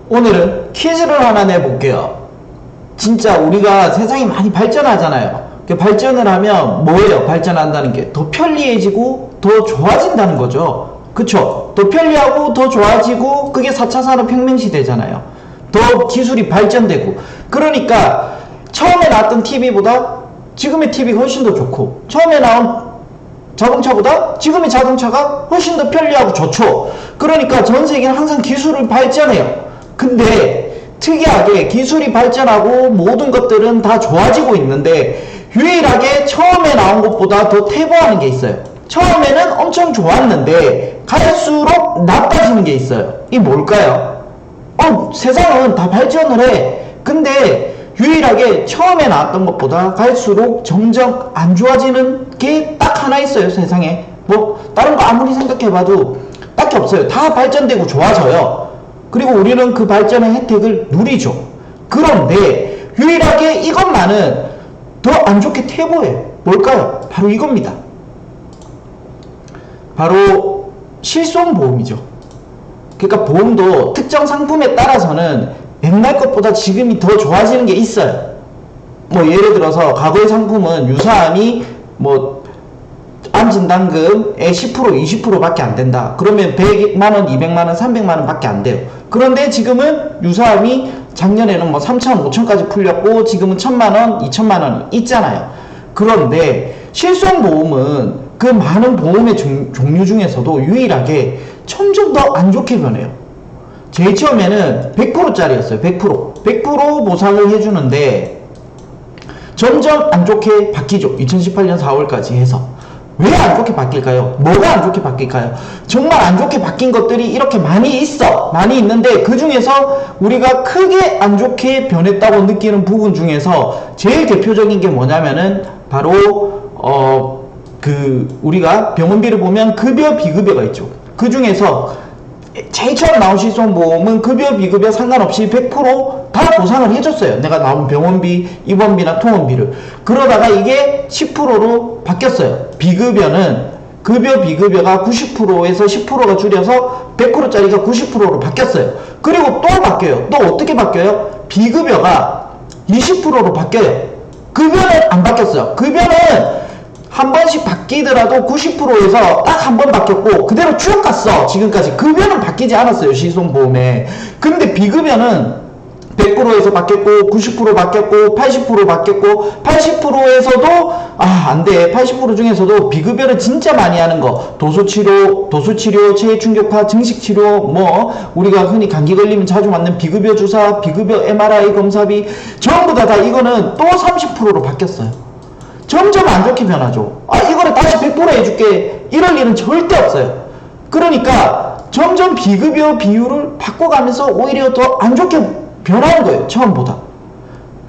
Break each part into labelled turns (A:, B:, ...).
A: 오늘은 퀴즈를 하나 내볼게요. 진짜 우리가 세상이 많이 발전하잖아요. 발전을 하면 뭐예요? 발전한다는 게 더 편리해지고 더 좋아진다는 거죠. 그쵸? 더 편리하고 더 좋아지고 그게 4차 산업혁명 시대잖아요. 더 기술이 발전되고 그러니까 처음에 나왔던 TV보다 지금의 TV가 훨씬 더 좋고 처음에 나온 자동차보다 지금의 자동차가 훨씬 더 편리하고 좋죠. 그러니까 전 세계는 항상 기술을 발전해요. 근데 특이하게 기술이 발전하고 모든 것들은 다 좋아지고 있는데 유일하게 처음에 나온 것보다 더 퇴보하는 게 있어요. 처음에는 엄청 좋았는데 갈수록 나빠지는 게 있어요. 이게 뭘까요? 세상은 다 발전을 해. 근데 유일하게 처음에 나왔던 것보다 갈수록 점점 안 좋아지는 게 딱 하나 있어요. 세상에 뭐 다른 거 아무리 생각해봐도 딱히 없어요. 다 발전되고 좋아져요. 그리고 우리는 그 발전의 혜택을 누리죠. 그런데 유일하게 이것만은 더 안 좋게 퇴보해요. 뭘까요? 바로 이겁니다. 바로 실손보험이죠. 그러니까 보험도 특정 상품에 따라서는 옛날 것보다 지금이 더 좋아지는 게 있어요. 뭐 예를 들어서 과거의 상품은 유사함이 뭐 암진단금의 10% 20%밖에 안 된다. 그러면 100만원 200만원 300만원 밖에 안 돼요. 그런데 지금은 유사함이 작년에는 뭐 3천 5천까지 풀렸고 지금은 1000만원 2000만원이 있잖아요. 그런데 실손보험은 그 많은 보험의 종류 중에서도 유일하게 점점 더 안 좋게 변해요. 제일 처음에는 100%짜리였어요. 100% 보상을 해주는데 점점 안 좋게 바뀌죠. 2018년 4월까지 해서. 왜 안 좋게 바뀔까요? 뭐가 안 좋게 바뀔까요? 정말 안 좋게 바뀐 것들이 이렇게 많이 있어. 많이 있는데 그 중에서 우리가 크게 안 좋게 변했다고 느끼는 부분 중에서 제일 대표적인 게 뭐냐면은 바로 우리가 병원비를 보면 급여 비급여가 있죠. 그 중에서 제일 처음 나온 실손보험은 급여 비급여 상관없이 100%다 보상을 해줬어요. 내가 나온 병원비, 입원비나 통원비를. 그러다가 이게 10%로 바뀌었어요. 비급여는 급여 비급여가 90%에서 10%가 줄여서 100%짜리가 90%로 바뀌었어요. 그리고 또 바뀌어요. 또 어떻게 바뀌어요? 비급여가 20%로 바뀌어요. 급여는 안 바뀌었어요. 급여는 한 번씩 바뀌더라도 90%에서 딱 한 번 바뀌었고 그대로 쭉 갔어. 지금까지. 급여는 바뀌지 않았어요. 실손보험에. 근데 비급여는 100%에서 바뀌었고 90% 바뀌었고 80% 바뀌었고 80%에서도 안돼. 80% 중에서도 비급여를 진짜 많이 하는 거 도수치료, 체해충격파, 증식치료, 뭐 우리가 흔히 감기 걸리면 자주 맞는 비급여 주사, 비급여 MRI 검사비 전부 다 이거는 또 30%로 바뀌었어요. 점점 안 좋게 변하죠. 이거를 다시 100% 해줄게. 이럴 일은 절대 없어요. 그러니까 점점 비급여 비율을 바꿔가면서 오히려 더 안 좋게 변하는 거예요. 처음보다.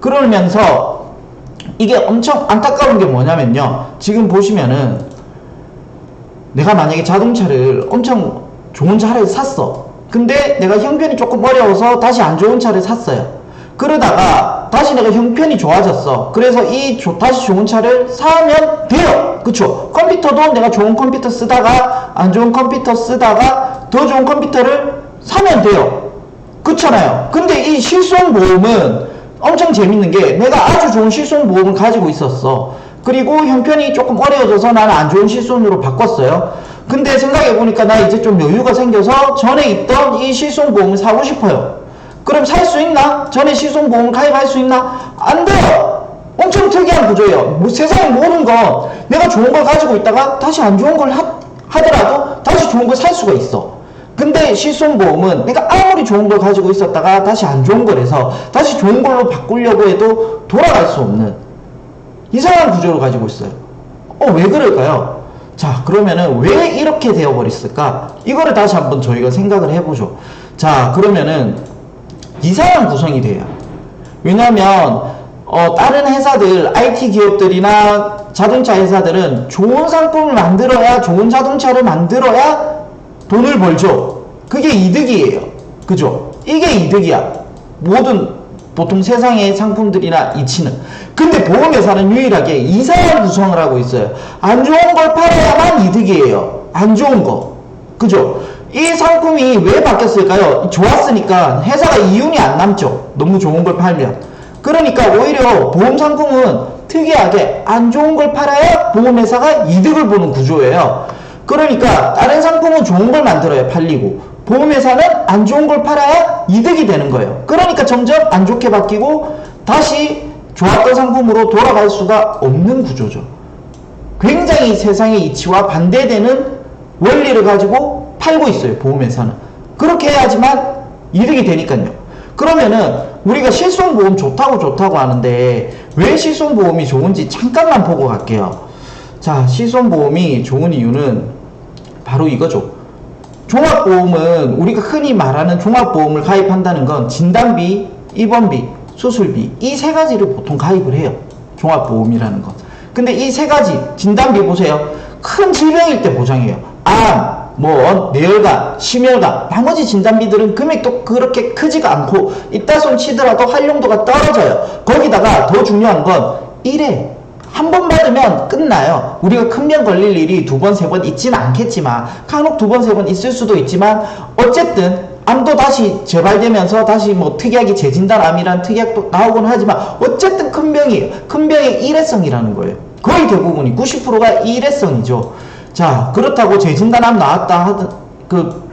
A: 그러면서 이게 엄청 안타까운 게 뭐냐면요. 지금 보시면은 내가 만약에 자동차를 엄청 좋은 차를 샀어. 근데 내가 형편이 조금 어려워서 다시 안 좋은 차를 샀어요. 그러다가 다시 내가 형편이 좋아졌어. 그래서 다시 좋은 차를 사면 돼요. 그쵸? 컴퓨터도 내가 좋은 컴퓨터 쓰다가 안 좋은 컴퓨터 쓰다가 더 좋은 컴퓨터를 사면 돼요. 그렇잖아요. 근데 이 실손보험은 엄청 재밌는 게 내가 아주 좋은 실손보험을 가지고 있었어. 그리고 형편이 조금 어려워져서 나는 안 좋은 실손으로 바꿨어요. 근데 생각해보니까 나 이제 좀 여유가 생겨서 전에 있던 이 실손보험을 사고 싶어요. 그럼 살 수 있나? 전에 실손보험 가입할 수 있나? 안 돼요. 엄청 특이한 구조예요. 세상의 모든 건 내가 좋은 걸 가지고 있다가 다시 안 좋은 걸 하더라도 다시 좋은 걸 살 수가 있어. 근데 실손보험은 내가 아무리 좋은 걸 가지고 있었다가 다시 안 좋은 걸 해서 다시 좋은 걸로 바꾸려고 해도 돌아갈 수 없는 이상한 구조를 가지고 있어요. 왜 그럴까요? 자, 그러면은 왜 이렇게 되어버렸을까? 이거를 다시 한번 저희가 생각을 해보죠. 자, 그러면은 이상한 구성이 돼요. 왜냐면 다른 회사들, IT 기업들이나 자동차 회사들은 좋은 상품을 만들어야, 좋은 자동차를 만들어야 돈을 벌죠. 그게 이득이에요. 그죠? 이게 이득이야. 보통 세상의 상품들이나 이치는. 근데 보험회사는 유일하게 이상한 구성을 하고 있어요. 안 좋은 걸 팔아야만 이득이에요. 안 좋은 거. 그죠? 이 상품이 왜 바뀌었을까요? 좋았으니까 회사가 이윤이 안 남죠. 너무 좋은 걸 팔면. 그러니까 오히려 보험 상품은 특이하게 안 좋은 걸 팔아야 보험회사가 이득을 보는 구조예요. 그러니까 다른 상품은 좋은 걸 만들어야 팔리고 보험회사는 안 좋은 걸 팔아야 이득이 되는 거예요. 그러니까 점점 안 좋게 바뀌고 다시 좋았던 상품으로 돌아갈 수가 없는 구조죠. 굉장히 세상의 이치와 반대되는 원리를 가지고 팔고 있어요. 보험회사는. 그렇게 해야지만 이득이 되니까요. 그러면은 우리가 실손보험 좋다고 하는데 왜 실손보험이 좋은지 잠깐만 보고 갈게요. 자, 실손보험이 좋은 이유는 바로 이거죠. 종합보험은 우리가 흔히 말하는 종합보험을 가입한다는 건 진단비, 입원비, 수술비 이 세 가지를 보통 가입을 해요. 종합보험이라는 건. 근데 이 세 가지 진단비 보세요. 큰 질병일 때 보장해요. 암, 뇌혈관, 심혈관 나머지 진단비들은 금액도 그렇게 크지가 않고 이따 손 치더라도 활용도가 떨어져요. 거기다가 더 중요한 건 1회 한 번 받으면 끝나요. 우리가 큰 병 걸릴 일이 두 번, 세 번 있지는 않겠지만 간혹 두 번, 세 번 있을 수도 있지만 어쨌든 암도 다시 재발되면서 다시 특이하게 재진단암이란 특약도 나오곤 하지만 어쨌든 큰 병이에요. 큰 병의 일회성이라는 거예요. 거의 대부분이 90%가 일회성이죠. 자, 그렇다고 재진단암 나왔다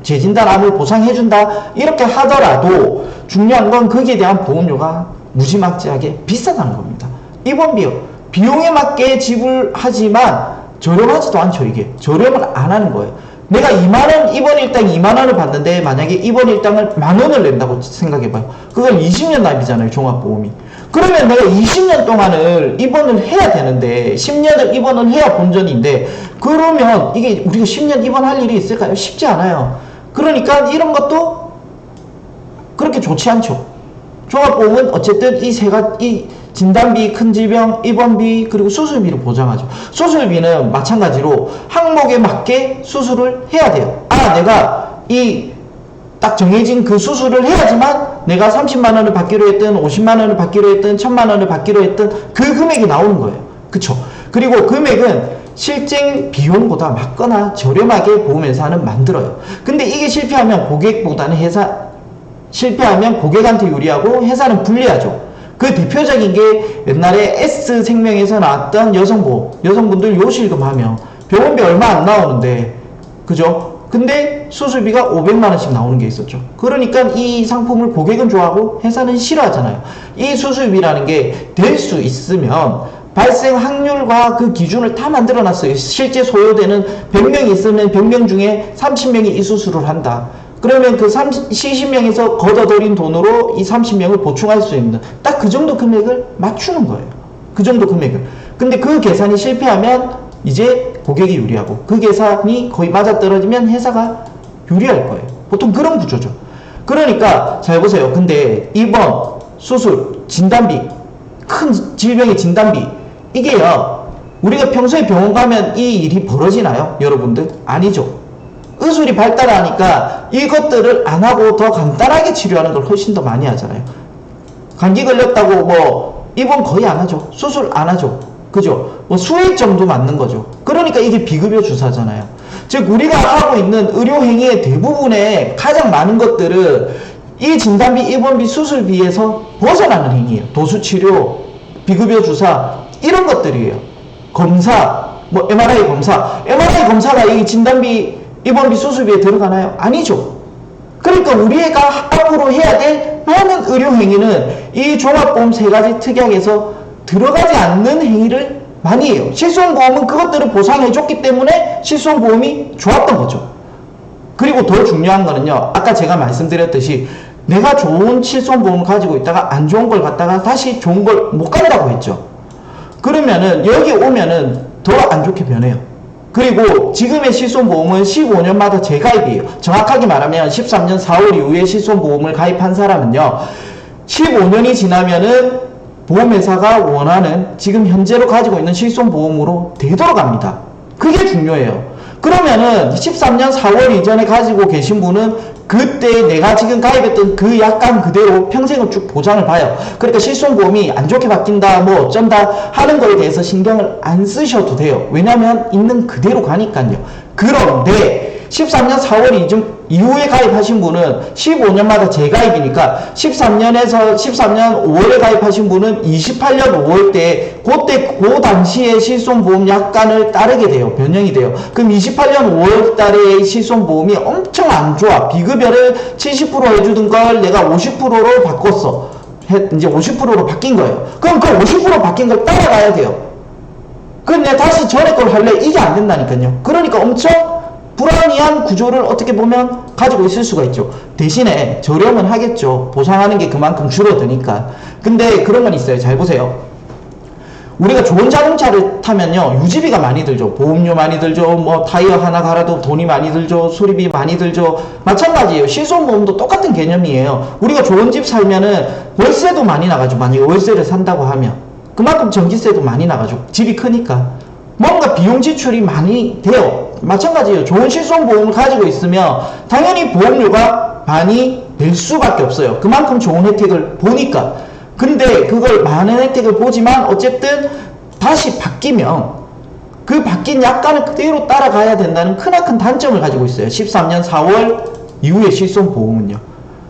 A: 재진단암을 보상해준다 이렇게 하더라도 중요한 건 거기에 대한 보험료가 무지막지하게 비싸다는 겁니다. 입원비요. 비용에 맞게 지불하지만 저렴하지도 않죠. 이게 저렴을 안 하는 거예요. 내가 2만원 입원 일당 2만원을 받는데 만약에 입원 일당을 만원을 낸다고 생각해봐요. 그건 20년 납이잖아요. 종합보험이. 그러면 내가 20년 동안을 입원을 해야 되는데 10년을 입원을 해야 본전인데 그러면 이게 우리가 10년 입원할 일이 있을까요? 쉽지 않아요. 그러니까 이런 것도 그렇게 좋지 않죠. 종합보험은 어쨌든 이 진단비, 큰 질병, 입원비, 그리고 수술비를 보장하죠. 수술비는 마찬가지로 항목에 맞게 수술을 해야 돼요. 내가 딱 정해진 그 수술을 해야지만 내가 30만원을 받기로 했든 50만원을 받기로 했든 1000만원을 받기로 했든 그 금액이 나오는 거예요. 그쵸? 그리고 금액은 실제 비용보다 맞거나 저렴하게 보험회사는 만들어요. 근데 이게 실패하면 고객한테 유리하고 회사는 불리하죠. 그 대표적인 게 옛날에 S생명에서 나왔던 여성보험. 여성분들 요실금 하면 병원비 얼마 안 나오는데, 그죠? 근데 수술비가 500만원씩 나오는 게 있었죠. 그러니까 이 상품을 고객은 좋아하고 회사는 싫어하잖아요. 이 수술비라는 게 될 수 있으면 발생 확률과 그 기준을 다 만들어 놨어요. 실제 소요되는 100명이 있으면 100명 중에 30명이 이 수술을 한다. 그러면 그 70명에서 걷어들인 돈으로 이 30명을 보충할 수 있는 딱 그 정도 금액을 맞추는 거예요. 그 정도 금액을. 근데 그 계산이 실패하면 이제 고객이 유리하고 그 계산이 거의 맞아떨어지면 회사가 유리할 거예요. 보통 그런 구조죠. 그러니까 잘 보세요. 근데 입원, 수술, 진단비, 큰 질병의 진단비 이게요. 우리가 평소에 병원 가면 이 일이 벌어지나요? 여러분들? 아니죠. 의술이 발달하니까 이것들을 안 하고 더 간단하게 치료하는 걸 훨씬 더 많이 하잖아요. 감기 걸렸다고 입원 거의 안 하죠. 수술 안 하죠. 그죠? 수액 정도 맞는 거죠. 그러니까 이게 비급여 주사잖아요. 즉 우리가 하고 있는 의료 행위의 대부분의 가장 많은 것들은 이 진단비, 입원비, 수술비에서 벗어나는 행위예요. 도수치료, 비급여 주사 이런 것들이에요. 검사, MRI 검사가 이 진단비, 입원비, 수술비에 들어가나요? 아니죠. 그러니까 우리가 앞으로 해야 될 많은 의료행위는 이 종합보험 세 가지 특약에서 들어가지 않는 행위를 많이 해요. 실손보험은 그것들을 보상해줬기 때문에 실손보험이 좋았던 거죠. 그리고 더 중요한 거는요. 아까 제가 말씀드렸듯이 내가 좋은 실손보험을 가지고 있다가 안 좋은 걸 갖다가 다시 좋은 걸 못 간다고 했죠. 그러면은 여기 오면은 더 안 좋게 변해요. 그리고 지금의 실손보험은 15년마다 재가입이에요. 정확하게 말하면 13년 4월 이후에 실손보험을 가입한 사람은요. 15년이 지나면은 보험회사가 원하는 지금 현재로 가지고 있는 실손보험으로 되도록 합니다. 그게 중요해요. 그러면은 13년 4월 이전에 가지고 계신 분은 그때 내가 지금 가입했던 그 약관 그대로 평생을 쭉 보장을 봐요. 그러니까 실손보험이 안 좋게 바뀐다 어쩐다 하는 거에 대해서 신경을 안 쓰셔도 돼요. 왜냐면 있는 그대로 가니까요. 그런데 13년 4월 이후에 가입하신 분은 15년마다 재가입이니까 13년에서 13년 5월에 가입하신 분은 28년 5월 때 그때 그 당시에 실손보험 약관을 따르게 돼요. 변형이 돼요. 그럼 28년 5월 달에 실손보험이 엄청 안 좋아. 비급여를 70% 해주던 걸 내가 50%로 바꿨어. 이제 50%로 바뀐 거예요. 그럼 그 50% 바뀐 걸 따라가야 돼요. 그럼 내가 다시 전에 걸 할래? 이게 안 된다니까요. 그러니까 엄청 불합리한 구조를 어떻게 보면 가지고 있을 수가 있죠. 대신에 저렴은 하겠죠. 보상하는 게 그만큼 줄어드니까. 근데 그런 건 있어요. 잘 보세요. 우리가 좋은 자동차를 타면요, 유지비가 많이 들죠. 보험료 많이 들죠. 뭐 타이어 하나 갈아도 돈이 많이 들죠. 수리비 많이 들죠. 마찬가지예요. 실손보험도 똑같은 개념이에요. 우리가 좋은 집 살면은 월세도 많이 나가죠. 만약에 월세를 산다고 하면 그만큼 전기세도 많이 나가죠. 집이 크니까 뭔가 비용 지출이 많이 돼요. 마찬가지예요. 좋은 실손보험을 가지고 있으면 당연히 보험료가 많이 낼 수밖에 없어요. 그만큼 좋은 혜택을 보니까. 근데 그걸 많은 혜택을 보지만 어쨌든 다시 바뀌면 그 바뀐 약관을 그대로 따라가야 된다는 크나큰 단점을 가지고 있어요. 13년 4월 이후의 실손보험은요.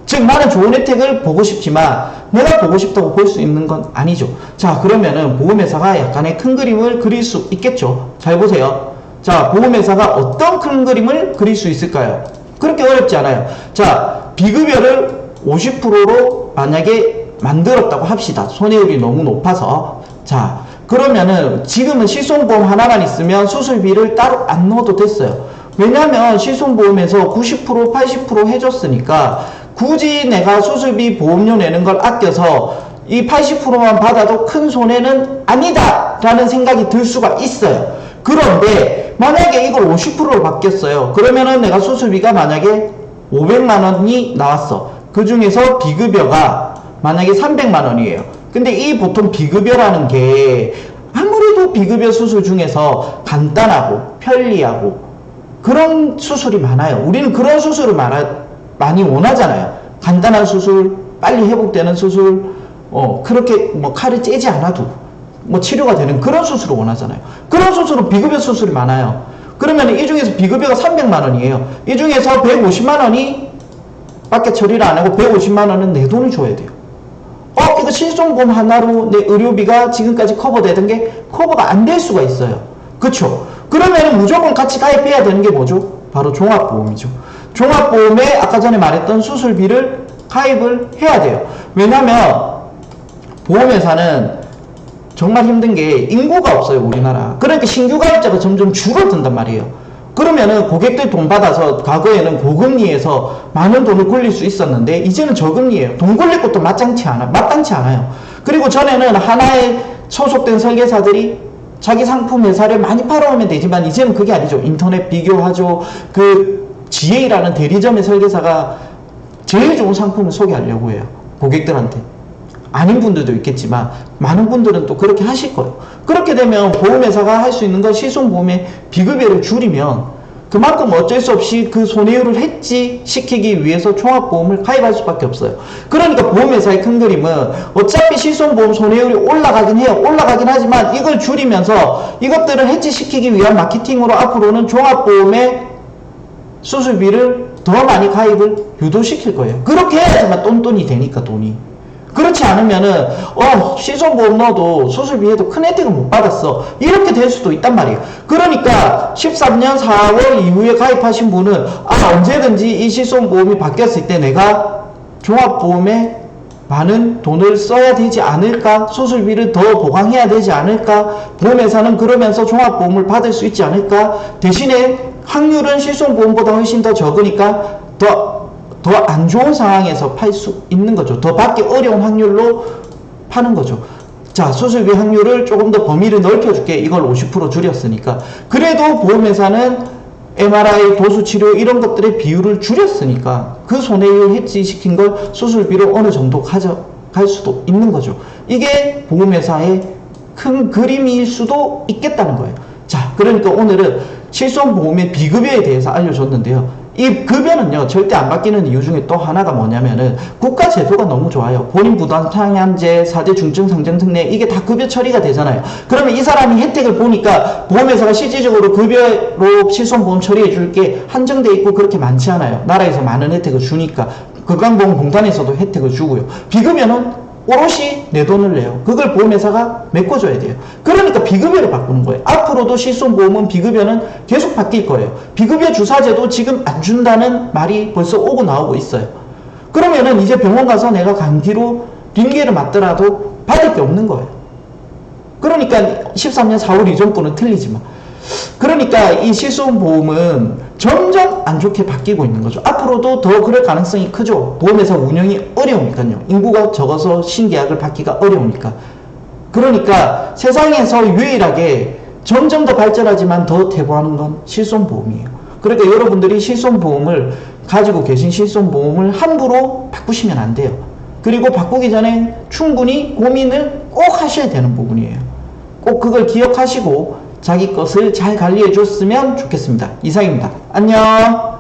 A: 즉 나는 좋은 혜택을 보고 싶지만 내가 보고 싶다고 볼 수 있는 건 아니죠. 자, 그러면은 보험회사가 약간의 큰 그림을 그릴 수 있겠죠. 잘 보세요. 자, 보험회사가 어떤 큰 그림을 그릴 수 있을까요? 그렇게 어렵지 않아요. 자, 비급여를 50%로 만약에 만들었다고 합시다. 손해율이 너무 높아서. 자, 그러면은 지금은 실손보험 하나만 있으면 수술비를 따로 안 넣어도 됐어요. 왜냐면 실손보험에서 90% 80% 해줬으니까 굳이 내가 수술비 보험료 내는 걸 아껴서 이 80%만 받아도 큰 손해는 아니다 라는 생각이 들 수가 있어요. 그런데 만약에 이걸 50%로 바뀌었어요. 그러면은 내가 수술비가 만약에 500만원이 나왔어. 그 중에서 비급여가 만약에 300만원이에요. 근데 이 보통 비급여라는 게 아무래도 비급여 수술 중에서 간단하고 편리하고 그런 수술이 많아요. 우리는 그런 수술을 많이 원하잖아요. 간단한 수술, 빨리 회복되는 수술, 그렇게 뭐 칼을 째지 않아도 뭐 치료가 되는 그런 수술을 원하잖아요. 그런 수술은 비급여 수술이 많아요. 그러면 이 중에서 비급여가 300만원이에요. 이 중에서 150만원이 밖에 처리를 안 하고 150만원은 내 돈을 줘야 돼요. 이거 실손보험 하나로 내 의료비가 지금까지 커버되던 게 커버가 안 될 수가 있어요. 그쵸? 그러면 무조건 같이 가입해야 되는 게 뭐죠? 바로 종합보험이죠. 종합보험에 아까 전에 말했던 수술비를 가입을 해야 돼요. 왜냐면 보험회사는 정말 힘든 게 인구가 없어요, 우리나라. 그러니까 신규 가입자가 점점 줄어든단 말이에요. 그러면은 고객들 돈 받아서 과거에는 고금리에서 많은 돈을 굴릴 수 있었는데 이제는 저금리예요. 돈 굴릴 것도 마땅치 않아요. 그리고 전에는 하나에 소속된 설계사들이 자기 상품 회사를 많이 팔아오면 되지만 이제는 그게 아니죠. 인터넷 비교하죠. 그 GA라는 대리점의 설계사가 제일 좋은 상품을 소개하려고 해요. 고객들한테. 아닌 분들도 있겠지만 많은 분들은 또 그렇게 하실 거예요. 그렇게 되면 보험회사가 할 수 있는 건 실손보험의 비급여를 줄이면 그만큼 어쩔 수 없이 그 손해율을 해지시키기 위해서 종합보험을 가입할 수밖에 없어요. 그러니까 보험회사의 큰 그림은 어차피 실손보험 손해율이 올라가긴 해요. 올라가긴 하지만 이걸 줄이면서 이것들을 해지시키기 위한 마케팅으로 앞으로는 종합보험의 수술비를 더 많이 가입을 유도시킬 거예요. 그렇게 해야지만 똔똔이 되니까 돈이. 그렇지 않으면은 실손보험 넣어도 수술비에도 큰 혜택을 못 받았어. 이렇게 될 수도 있단 말이에요. 그러니까 13년 4월 이후에 가입하신 분은 언제든지 이 실손보험이 바뀌었을 때 내가 종합보험에 많은 돈을 써야 되지 않을까? 수술비를 더 보강해야 되지 않을까? 보험회사는 그러면서 종합보험을 받을 수 있지 않을까? 대신에 확률은 실손보험보다 훨씬 더 적으니까 더 안 좋은 상황에서 팔 수 있는 거죠. 더 받기 어려운 확률로 파는 거죠. 자, 수술비 확률을 조금 더 범위를 넓혀줄게. 이걸 50% 줄였으니까. 그래도 보험회사는 MRI, 도수치료 이런 것들의 비율을 줄였으니까 그 손해율 해지시킨 걸 수술비로 어느 정도 가져갈 수도 있는 거죠. 이게 보험회사의 큰 그림일 수도 있겠다는 거예요. 자, 그러니까 오늘은 실손보험의 비급여에 대해서 알려줬는데요. 이 급여는요 절대 안 바뀌는 이유 중에 또 하나가 뭐냐면은 국가 제도가 너무 좋아요. 본인 부담 상한제, 4대 중증 상정 특례 이게 다 급여 처리가 되잖아요. 그러면 이 사람이 혜택을 보니까 보험회사가 실질적으로 급여로 실손보험 처리해 줄 게 한정돼 있고 그렇게 많지 않아요. 나라에서 많은 혜택을 주니까 건강보험공단에서도 혜택을 주고요. 비급여는 오롯이 내 돈을 내요. 그걸 보험회사가 메꿔줘야 돼요. 그러니까 비급여를 바꾸는 거예요. 앞으로도 실손보험은 비급여는 계속 바뀔 거예요. 비급여 주사제도 지금 안 준다는 말이 벌써 오고 나오고 있어요. 그러면은 이제 병원 가서 내가 감기로 링겔을 맞더라도 받을 게 없는 거예요. 그러니까 13년 4월 이전 거는 틀리지만. 그러니까 이 실손보험은 점점 안 좋게 바뀌고 있는 거죠. 앞으로도 더 그럴 가능성이 크죠. 보험회사 운영이 어려우니까요. 인구가 적어서 신계약을 받기가 어려우니까. 그러니까 세상에서 유일하게 점점 더 발전하지만 더 퇴보하는 건 실손보험이에요. 그러니까 여러분들이 실손보험을 가지고 계신 실손보험을 함부로 바꾸시면 안 돼요. 그리고 바꾸기 전에 충분히 고민을 꼭 하셔야 되는 부분이에요. 꼭 그걸 기억하시고 자기 것을 잘 관리해 줬으면 좋겠습니다. 이상입니다. 안녕.